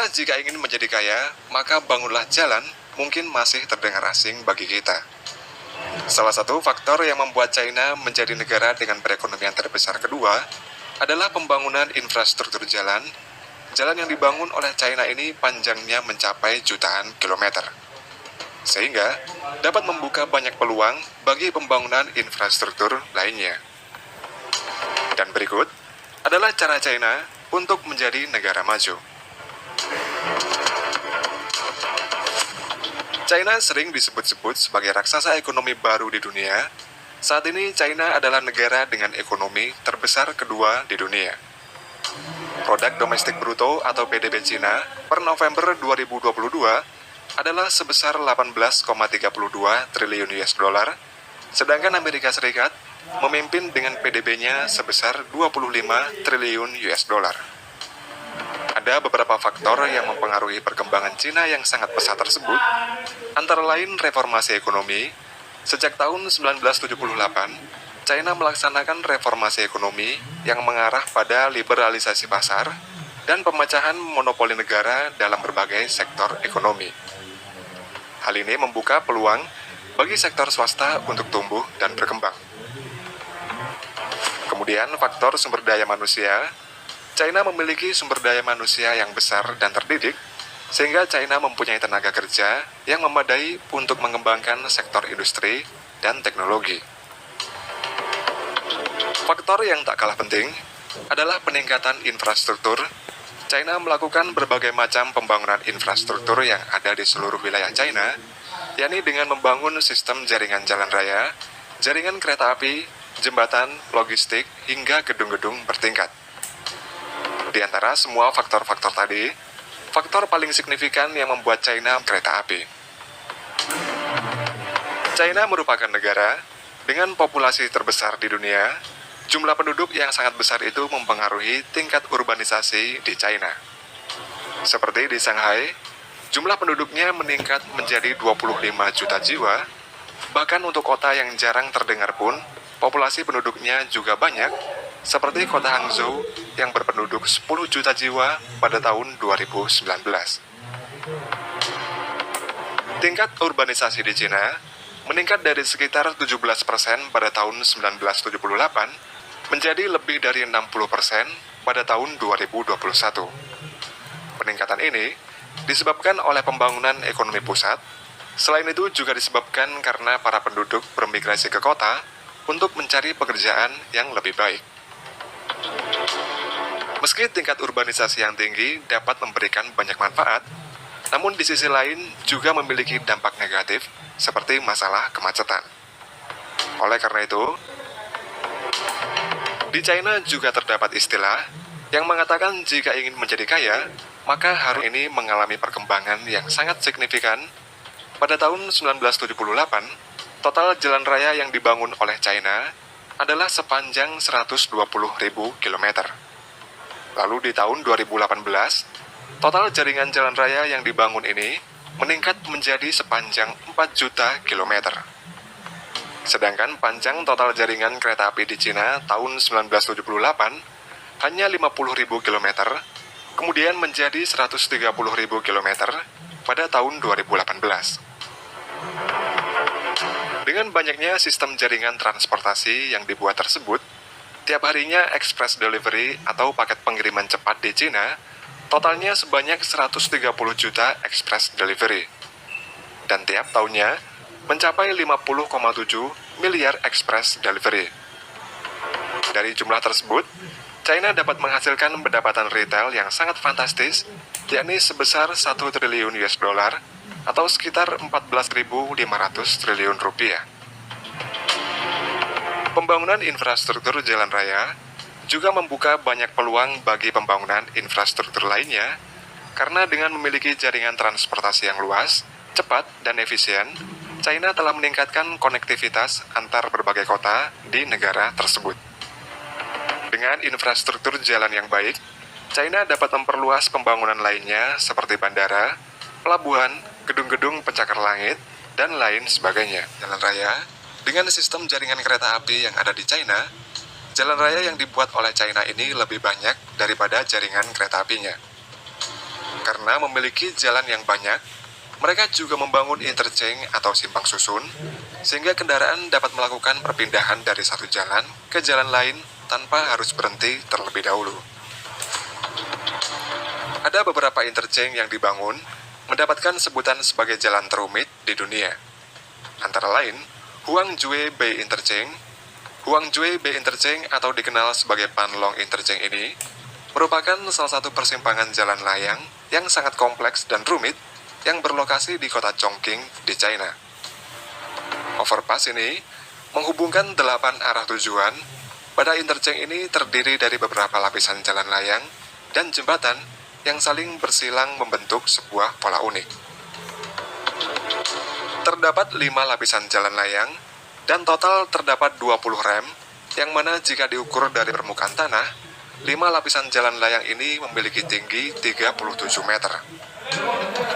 Karena jika ingin menjadi kaya, maka bangunlah jalan mungkin masih terdengar asing bagi kita. Salah satu faktor yang membuat China menjadi negara dengan perekonomian terbesar kedua adalah pembangunan infrastruktur jalan. Jalan yang dibangun oleh China ini panjangnya mencapai jutaan kilometer, sehingga dapat membuka banyak peluang bagi pembangunan infrastruktur lainnya. Dan berikut adalah cara China untuk menjadi negara maju. China sering disebut-sebut sebagai raksasa ekonomi baru di dunia. Saat ini China adalah negara dengan ekonomi terbesar kedua di dunia. Produk domestik bruto atau PDB China per November 2022 adalah sebesar 18,32 triliun US dollar, sedangkan Amerika Serikat memimpin dengan PDB-nya sebesar 25 triliun US dollar. Ada beberapa faktor yang mempengaruhi perkembangan China yang sangat pesat tersebut, antara lain reformasi ekonomi. Sejak tahun 1978, China melaksanakan reformasi ekonomi yang mengarah pada liberalisasi pasar dan pemecahan monopoli negara dalam berbagai sektor ekonomi. Hal ini membuka peluang bagi sektor swasta untuk tumbuh dan berkembang. Kemudian faktor sumber daya manusia. China memiliki sumber daya manusia yang besar dan terdidik, sehingga China mempunyai tenaga kerja yang memadai untuk mengembangkan sektor industri dan teknologi. Faktor yang tak kalah penting adalah peningkatan infrastruktur. China melakukan berbagai macam pembangunan infrastruktur yang ada di seluruh wilayah China, yakni dengan membangun sistem jaringan jalan raya, jaringan kereta api, jembatan, logistik, hingga gedung-gedung bertingkat. Di antara semua faktor-faktor tadi, faktor paling signifikan yang membuat China kereta api. China merupakan negara dengan populasi terbesar di dunia. Jumlah penduduk yang sangat besar itu mempengaruhi tingkat urbanisasi di China. Seperti di Shanghai, jumlah penduduknya meningkat menjadi 25 juta jiwa. Bahkan untuk kota yang jarang terdengar pun, populasi penduduknya juga banyak, seperti kota Hangzhou yang berpenduduk 10 juta jiwa pada tahun 2019. Tingkat urbanisasi di China meningkat dari sekitar 17% pada tahun 1978 menjadi lebih dari 60% pada tahun 2021. Peningkatan ini disebabkan oleh pembangunan ekonomi pusat. Selain itu juga disebabkan karena para penduduk bermigrasi ke kota untuk mencari pekerjaan yang lebih baik. Meski tingkat urbanisasi yang tinggi dapat memberikan banyak manfaat, namun di sisi lain juga memiliki dampak negatif seperti masalah kemacetan. Oleh karena itu, di China juga terdapat istilah yang mengatakan jika ingin menjadi kaya, maka hari ini mengalami perkembangan yang sangat signifikan. Pada tahun 1978, total jalan raya yang dibangun oleh China adalah sepanjang 120.000 km. Lalu di tahun 2018, total jaringan jalan raya yang dibangun ini meningkat menjadi sepanjang 4 juta kilometer. Sedangkan panjang total jaringan kereta api di China tahun 1978 hanya 50.000 km, kemudian menjadi 130.000 km pada tahun 2018. Dengan banyaknya sistem jaringan transportasi yang dibuat tersebut, tiap harinya express delivery atau paket pengiriman cepat di China totalnya sebanyak 130 juta express delivery. Dan tiap tahunnya mencapai 50,7 miliar express delivery. Dari jumlah tersebut, China dapat menghasilkan pendapatan retail yang sangat fantastis, yakni sebesar 1 triliun US dollar atau sekitar 14.500 triliun rupiah. Pembangunan infrastruktur jalan raya juga membuka banyak peluang bagi pembangunan infrastruktur lainnya, karena dengan memiliki jaringan transportasi yang luas, cepat, dan efisien, China telah meningkatkan konektivitas antar berbagai kota di negara tersebut. Dengan infrastruktur jalan yang baik, China dapat memperluas pembangunan lainnya seperti bandara, pelabuhan, gedung-gedung pencakar langit, dan lain sebagainya. Jalan raya, dengan sistem jaringan kereta api yang ada di China, jalan raya yang dibuat oleh China ini lebih banyak daripada jaringan kereta apinya. Karena Karena memiliki jalan yang banyak, mereka juga membangun interchange atau simpang susun, sehingga kendaraan dapat melakukan perpindahan dari satu jalan ke jalan lain tanpa harus berhenti terlebih dahulu. Ada beberapa interchange yang dibangun mendapatkan sebutan sebagai jalan terumit di dunia. Antara lain, Huangjue Bay Interchange. Huangjue Bay Interchange atau dikenal sebagai Panlong Interchange ini merupakan salah satu persimpangan jalan layang yang sangat kompleks dan rumit yang berlokasi di kota Chongqing di China. Overpass ini menghubungkan 8 arah tujuan. Pada interchange ini terdiri dari beberapa lapisan jalan layang dan jembatan yang saling bersilang membentuk sebuah pola unik. Terdapat 5 lapisan jalan layang dan total terdapat 20 rem, yang mana jika diukur dari permukaan tanah, 5 lapisan jalan layang ini memiliki tinggi 37 meter.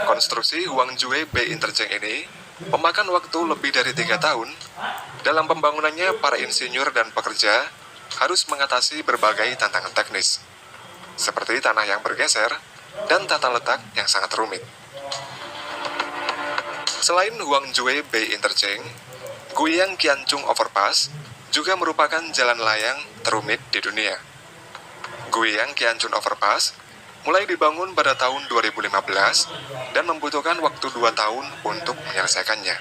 Konstruksi Huangjue Bay Interchange ini memakan waktu lebih dari 3 tahun. Dalam pembangunannya, para insinyur dan pekerja harus mengatasi berbagai tantangan teknis, seperti tanah yang bergeser dan tata letak yang sangat rumit. Selain Huangjue Bay Interchange, Guiyang Qianchun Overpass juga merupakan jalan layang terumit di dunia. Guiyang Qianchun Overpass mulai dibangun pada tahun 2015 dan membutuhkan waktu 2 tahun untuk menyelesaikannya.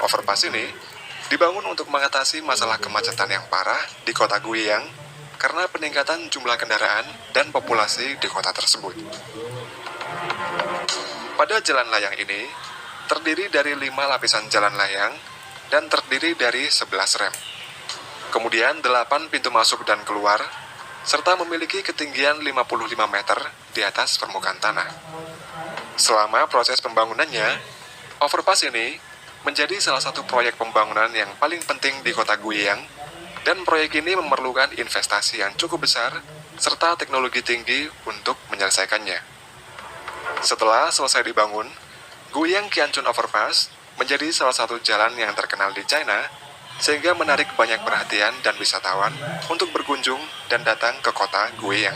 Overpass ini dibangun untuk mengatasi masalah kemacetan yang parah di kota Guiyang karena peningkatan jumlah kendaraan dan populasi di kota tersebut. Pada jalan layang ini, terdiri dari 5 lapisan jalan layang dan terdiri dari 11 rem. Kemudian 8 pintu masuk dan keluar, serta memiliki ketinggian 55 meter di atas permukaan tanah. Selama proses pembangunannya, overpass ini menjadi salah satu proyek pembangunan yang paling penting di kota Guiyang, dan proyek ini memerlukan investasi yang cukup besar serta teknologi tinggi untuk menyelesaikannya. Setelah selesai dibangun, Guiyang Qianchun Overpass menjadi salah satu jalan yang terkenal di China, sehingga menarik banyak perhatian dan wisatawan untuk berkunjung dan datang ke kota Guiyang.